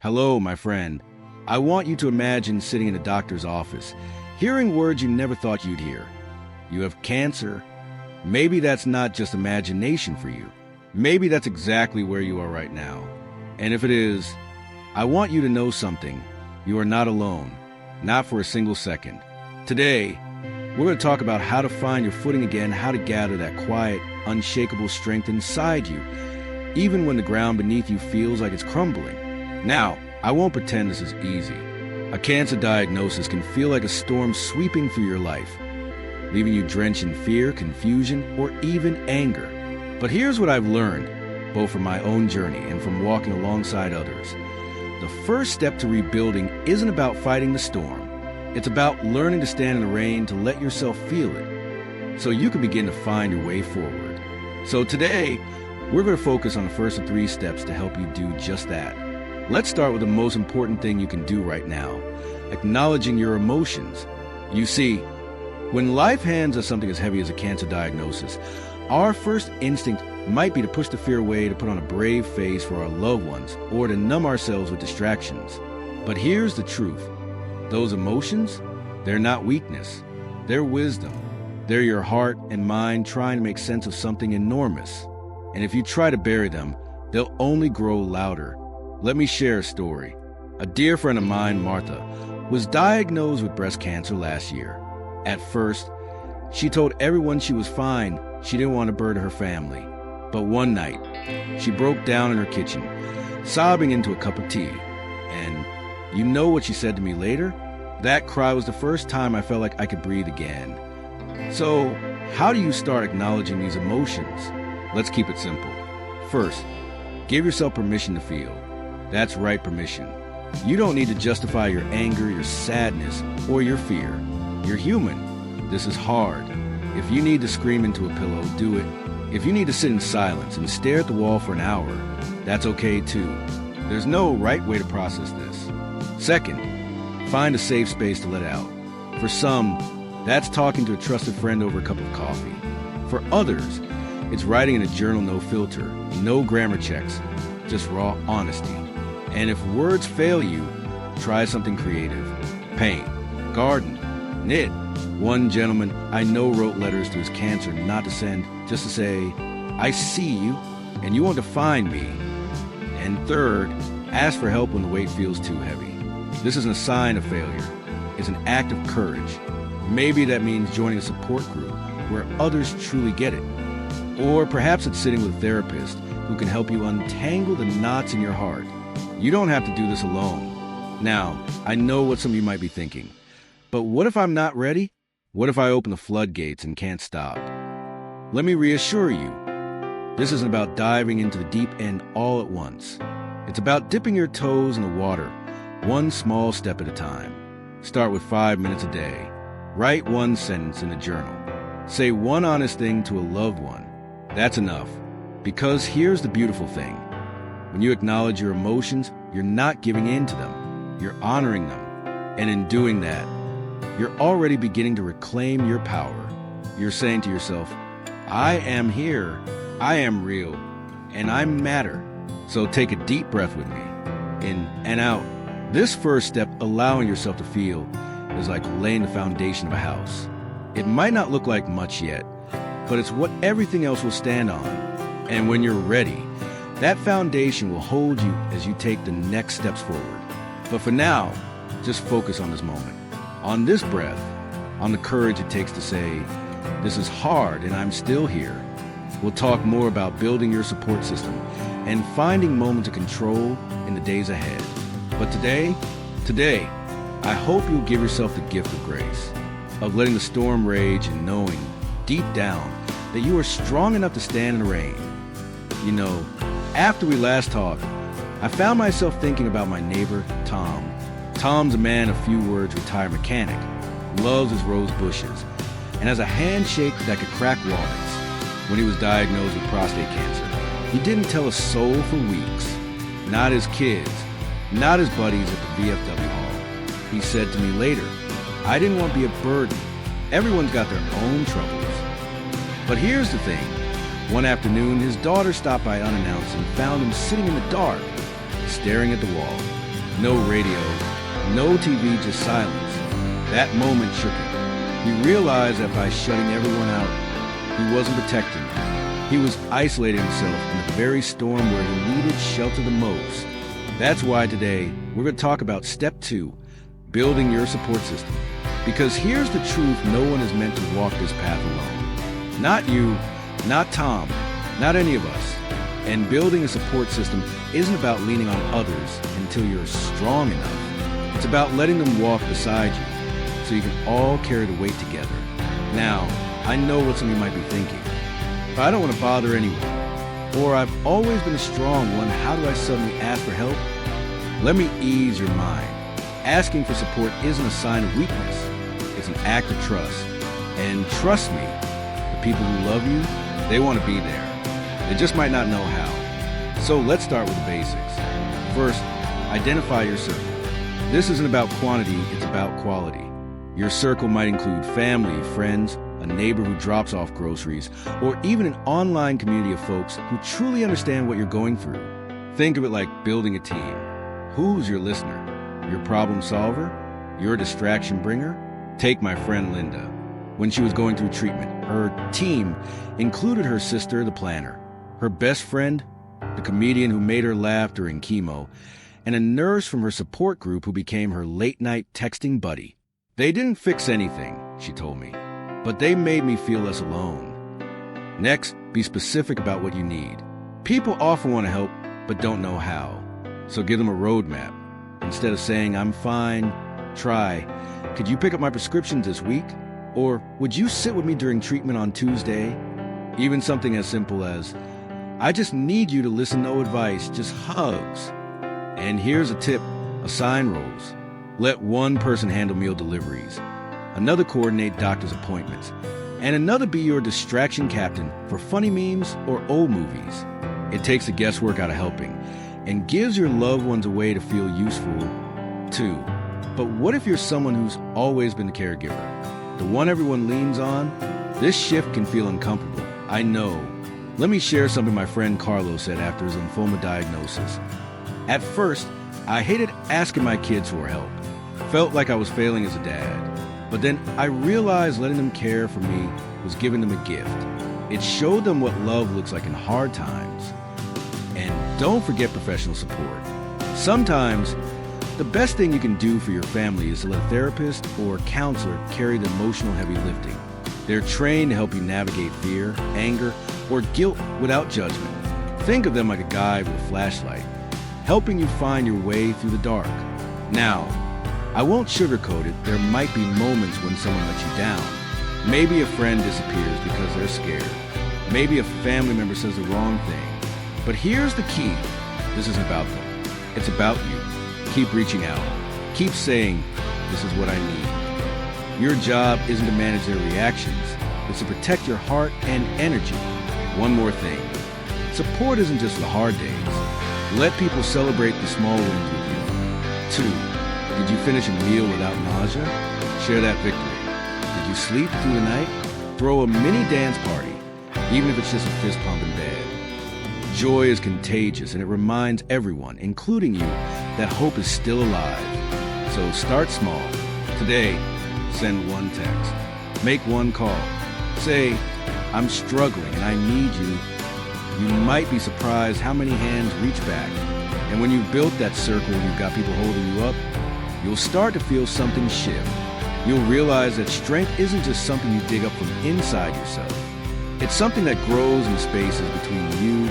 Hello, my friend. I want you to imagine sitting in a doctor's office, hearing words you never thought you'd hear. You have cancer. Maybe that's not just imagination for you. Maybe that's exactly where you are right now. And if it is, I want you to know something. You are not alone, not for a single second. Today, we're going to talk about how to find your footing again, how to gather that quiet, unshakable strength inside you, even when the ground beneath you feels like it's crumbling. Now, I won't pretend this is easy. A cancer diagnosis can feel like a storm sweeping through your life, leaving you drenched in fear, confusion, or even anger. But here's what I've learned, both from my own journey and from walking alongside others. The first step to rebuilding isn't about fighting the storm. It's about learning to stand in the rain, to let yourself feel it, so you can begin to find your way forward. So today, we're going to focus on the first of 3 steps to help you do just that. Let's start with the most important thing you can do right now, acknowledging your emotions. You see, when life hands us something as heavy as a cancer diagnosis, our first instinct might be to push the fear away, to put on a brave face for our loved ones, or to numb ourselves with distractions. But here's the truth. Those emotions, they're not weakness. They're wisdom. They're your heart and mind trying to make sense of something enormous. And if you try to bury them, they'll only grow louder. Let me share a story. A dear friend of mine, Martha, was diagnosed with breast cancer last year. At first, she told everyone she was fine. She didn't want to burden her family. But one night, she broke down in her kitchen, sobbing into a cup of tea. And you know what she said to me later? That cry was the first time I felt like I could breathe again. So, how do you start acknowledging these emotions? Let's keep it simple. First, give yourself permission to feel. That's right, permission. You don't need to justify your anger, your sadness, or your fear. You're human. This is hard. If you need to scream into a pillow, do it. If you need to sit in silence and stare at the wall for an hour, that's okay too. There's no right way to process this. Second, find a safe space to let out. For some, that's talking to a trusted friend over a cup of coffee. For others, it's writing in a journal, no filter, no grammar checks, just raw honesty. And if words fail you, try something creative. Paint, garden, knit. One gentleman I know wrote letters to his cancer not to send, just to say, I see you, and you want to find me. And third, ask for help when the weight feels too heavy. This isn't a sign of failure. It's an act of courage. Maybe that means joining a support group where others truly get it. Or perhaps it's sitting with a therapist who can help you untangle the knots in your heart. You don't have to do this alone. Now, I know what some of you might be thinking. But what if I'm not ready? What if I open the floodgates and can't stop? Let me reassure you, this isn't about diving into the deep end all at once. It's about dipping your toes in the water, one small step at a time. Start with 5 minutes a day. Write 1 sentence in a journal. Say one honest thing to a loved one. That's enough. Because here's the beautiful thing. When you acknowledge your emotions, you're not giving in to them. You're honoring them. And in doing that, you're already beginning to reclaim your power. You're saying to yourself, I am here, I am real, and I matter. So take a deep breath with me, in and out. This first step, allowing yourself to feel, is like laying the foundation of a house. It might not look like much yet, but it's what everything else will stand on. And when you're ready, that foundation will hold you as you take the next steps forward. But for now, just focus on this moment. On this breath, on the courage it takes to say, this is hard and I'm still here. We'll talk more about building your support system and finding moments of control in the days ahead. But today, I hope you'll give yourself the gift of grace, of letting the storm rage and knowing, deep down, that you are strong enough to stand in the rain. You know, after we last talked, I found myself thinking about my neighbor, Tom. Tom's a man of few words, retired mechanic, loves his rose bushes, and has a handshake that could crack wallets. When he was diagnosed with prostate cancer, he didn't tell a soul for weeks. Not his kids, not his buddies at the VFW hall. He said to me later, I didn't want to be a burden. Everyone's got their own troubles. But here's the thing. One afternoon, his daughter stopped by unannounced and found him sitting in the dark, staring at the wall. No radio, no TV, just silence. That moment shook him. He realized that by shutting everyone out, he wasn't protecting them. He was isolating himself in the very storm where he needed shelter the most. That's why today we're going to talk about step 2, building your support system. Because here's the truth, no one is meant to walk this path alone. Not you, not Tom, not any of us. And building a support system isn't about leaning on others until you're strong enough. It's about letting them walk beside you so you can all carry the weight together. Now, I know what some of you might be thinking. But I don't want to bother anyone. Or I've always been a strong one, how do I suddenly ask for help? Let me ease your mind. Asking for support isn't a sign of weakness. It's an act of trust. And trust me, the people who love you, they want to be there. They just might not know how. So let's start with the basics. First, identify your circle. This isn't about quantity, it's about quality. Your circle might include family, friends, a neighbor who drops off groceries, or even an online community of folks who truly understand what you're going through. Think of it like building a team. Who's your listener? Your problem solver? Your distraction bringer? Take my friend Linda. When she was going through treatment, her team included her sister, the planner, her best friend, the comedian who made her laugh during chemo, and a nurse from her support group who became her late-night texting buddy. They didn't fix anything, she told me, but they made me feel less alone. Next, be specific about what you need. People often want to help, but don't know how. So give them a roadmap. Instead of saying, I'm fine, try, could you pick up my prescriptions this week? Or would you sit with me during treatment on Tuesday? Even something as simple as, I just need you to listen, no advice, just hugs. And here's a tip, assign roles. Let one person handle meal deliveries, another coordinate doctor's appointments, and another be your distraction captain for funny memes or old movies. It takes the guesswork out of helping and gives your loved ones a way to feel useful too. But what if you're someone who's always been the caregiver, the one everyone leans on? This shift can feel uncomfortable, I know. Let me share something my friend Carlos said after his lymphoma diagnosis. At first, I hated asking my kids for help. Felt like I was failing as a dad. But then I realized letting them care for me was giving them a gift. It showed them what love looks like in hard times. And don't forget professional support. Sometimes, the best thing you can do for your family is to let a therapist or counselor carry the emotional heavy lifting. They're trained to help you navigate fear, anger, or guilt without judgment. Think of them like a guide with a flashlight, helping you find your way through the dark. Now, I won't sugarcoat it. There might be moments when someone lets you down. Maybe a friend disappears because they're scared. Maybe a family member says the wrong thing. But here's the key. This isn't about them. It's about you. Keep reaching out. Keep saying, this is what I need. Your job isn't to manage their reactions. It's to protect your heart and energy. One more thing. Support isn't just the hard days. Let people celebrate the small wins with you. 2, did you finish a meal without nausea? Share that victory. Did you sleep through the night? Throw a mini dance party, even if it's just a fist pump in bed. Joy is contagious, and it reminds everyone, including you, that hope is still alive. So start small. Today, send one text. Make one call. Say, I'm struggling and I need you. You might be surprised how many hands reach back. And when you've built that circle and you've got people holding you up, you'll start to feel something shift. You'll realize that strength isn't just something you dig up from inside yourself. It's something that grows in spaces between you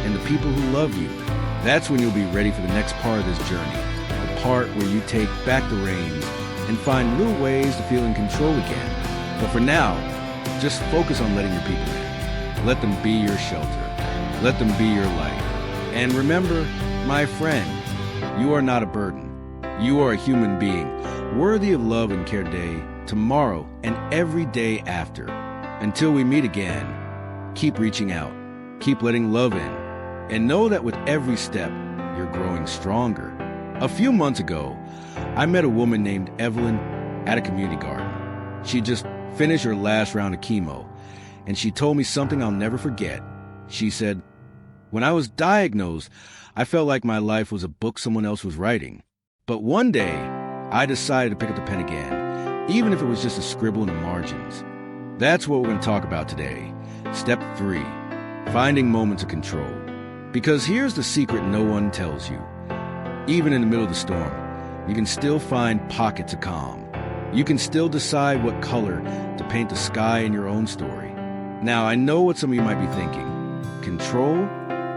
and the people who love you. That's when you'll be ready for the next part of this journey, the part where you take back the reins and find little ways to feel in control again. But for now, just focus on letting your people in. Let them be your shelter. Let them be your light. And remember, my friend, you are not a burden. You are a human being, worthy of love and care today, tomorrow, and every day after. Until we meet again, keep reaching out. Keep letting love in. And know that with every step, you're growing stronger. A few months ago, I met a woman named Evelyn at a community garden. She just finished her last round of chemo, and she told me something I'll never forget. She said, when I was diagnosed, I felt like my life was a book someone else was writing. But one day, I decided to pick up the pen again, even if it was just a scribble in the margins. That's what we're going to talk about today. Step 3, finding moments of control. Because here's the secret no one tells you. Even in the middle of the storm, you can still find pockets of calm. You can still decide what color to paint the sky in your own story. Now, I know what some of you might be thinking. Control?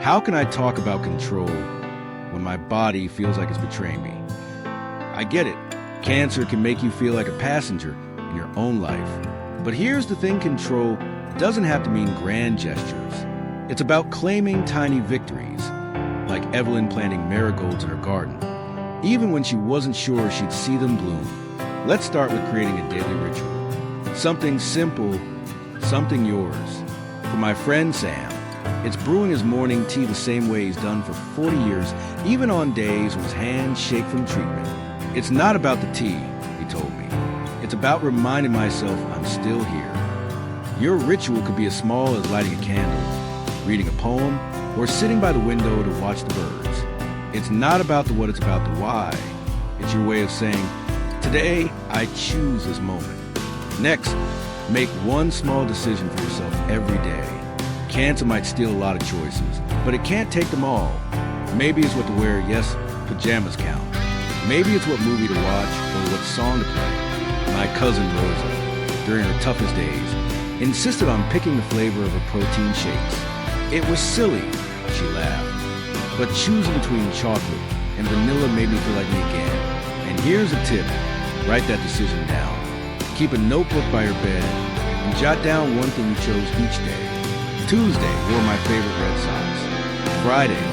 How can I talk about control when my body feels like it's betraying me? I get it. Cancer can make you feel like a passenger in your own life. But here's the thing, control doesn't have to mean grand gestures. It's about claiming tiny victories, like Evelyn planting marigolds in her garden, even when she wasn't sure she'd see them bloom. Let's start with creating a daily ritual. Something simple, something yours. For my friend Sam, it's brewing his morning tea the same way he's done for 40 years, even on days when his hands shake from treatment. It's not about the tea, he told me. It's about reminding myself I'm still here. Your ritual could be as small as lighting a candle, reading a poem, or sitting by the window to watch the birds. It's not about the what, it's about the why. It's your way of saying, today I choose this moment. Next, make one small decision for yourself every day. Cancer might steal a lot of choices, but it can't take them all. Maybe it's what to wear, yes, pajamas count. Maybe it's what movie to watch or what song to play. My cousin Rosa, during her toughest days, insisted on picking the flavor of her protein shakes. It was silly, she laughed, but choosing between chocolate and vanilla made me feel like me again. And here's a tip, write that decision down. Keep a notebook by your bed and jot down one thing you chose each day. Tuesday, wore my favorite Red Sox. Friday,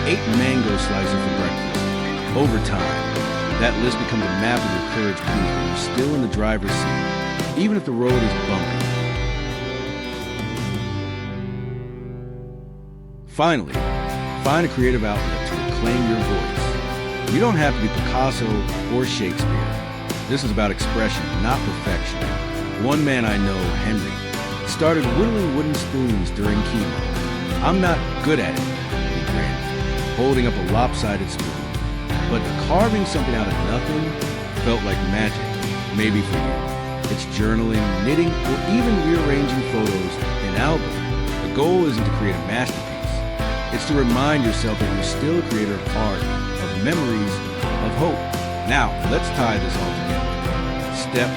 ate mango slices for breakfast. Over time, that list becomes a map of your courage proof when you're still in the driver's seat, even if the road is bumpy. Finally, find a creative outlet to reclaim your voice. You don't have to be Picasso or Shakespeare. This is about expression, not perfection. One man I know, Henry, started whittling wooden spoons during chemo. I'm not good at it, he grinned, holding up a lopsided spoon. But carving something out of nothing felt like magic, maybe for you. It's journaling, knitting, or even rearranging photos in an album. The goal isn't to create a masterpiece. It's to remind yourself that you're still a creator of art, of memories, of hope. Now, let's tie this all together. Step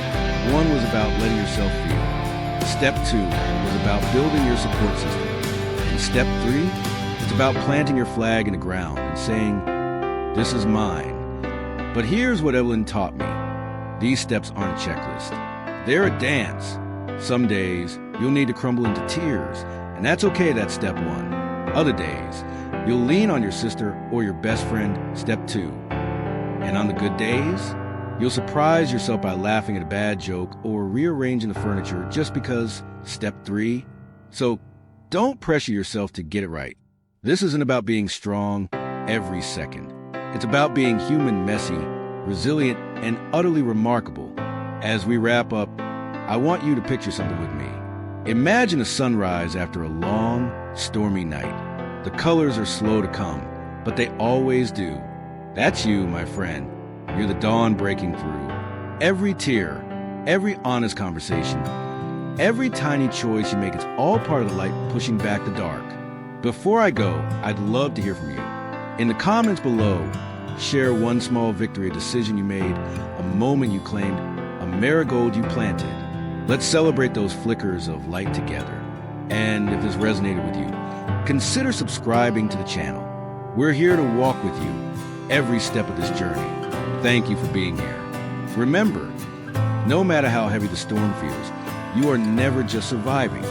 1 was about letting yourself feel. Step 2 was about building your support system. And step 3, it's about planting your flag in the ground and saying, this is mine. But here's what Evelyn taught me. These steps aren't a checklist. They're a dance. Some days, you'll need to crumble into tears, and that's okay, that's step 1. Other days, you'll lean on your sister or your best friend, step 2. And on the good days, you'll surprise yourself by laughing at a bad joke or rearranging the furniture just because, step 3. So don't pressure yourself to get it right. This isn't about being strong every second. It's about being human, messy, resilient, and utterly remarkable. As we wrap up, I want you to picture something with me. Imagine a sunrise after a long, stormy night. The colors are slow to come, but they always do. That's you, my friend. You're the dawn breaking through. Every tear, every honest conversation, every tiny choice you make, it's all part of the light pushing back the dark. Before I go, I'd love to hear from you. In the comments below, share one small victory, a decision you made, a moment you claimed, a marigold you planted. Let's celebrate those flickers of light together. And if this resonated with you, consider subscribing to the channel. We're here to walk with you every step of this journey. Thank you for being here. Remember, no matter how heavy the storm feels, you are never just surviving.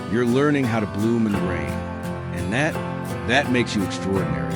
You're learning how to bloom in the rain. And that makes you extraordinary.